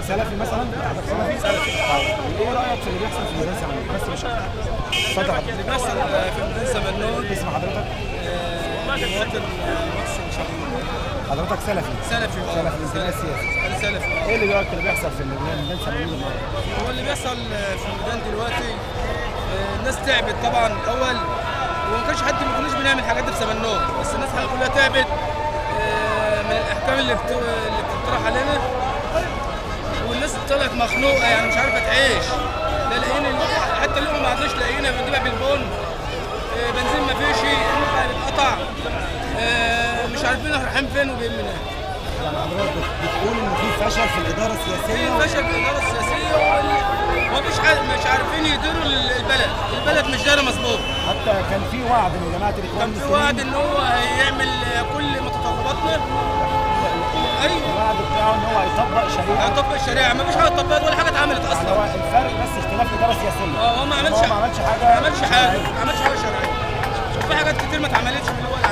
سلفي مثلا؟ بتاعتك سلفي؟ طيب ايه رايك في اللي بيحصل في ميدان سمنود؟ بس مش اكتر. اتفضل. اللي بيحصل في ميدان سمنود، اسم حضرتك؟ مواطن مصري شغال. حضرتك سلفي؟ سلفي. سلفي من الانتماء السياسي. انا سلفي. ايه اللي رايك اللي بيحصل في ميدان سمنود النهارده؟ هو اللي بيحصل في الميدان دلوقتي، الناس تعبت طبعا الاول، وما كناش بنعمل الحاجات دي في سمنود، بس الناس كلها تعبت من الاحكام اللي بتطرح علينا، والناس طلعت مخنوقه يعني مش عارفه تعيش. لا لاقيين حتى اليوم ما عدناش لاقينا بنجيبها بالبن، بنزين ما فيش، الموقع بيتقطع، مش عارفين رايحين فين وجايين منين. يعني حضرتك بتقول ان في فشل في الاداره السياسيه؟ في فشل في الاداره السياسيه، ومفيش مش عارفين يديروا البلد مش دايره مظبوط. حتى كان في وعد من جماعه الاخوان كان في وعد ان هو هيعمل كل متطلباتنا. ايوه الوعد بتاعه ان هو هيطبق الشريعه، مفيش حاجه اتطبقت ولا حاجه اتعملت اصلا. هو الفرق بس اختلاف الاداره السياسيه. هو ما عملش حاجه شرعيه، وفي حاجات كتير ما اتعملتش من الاول.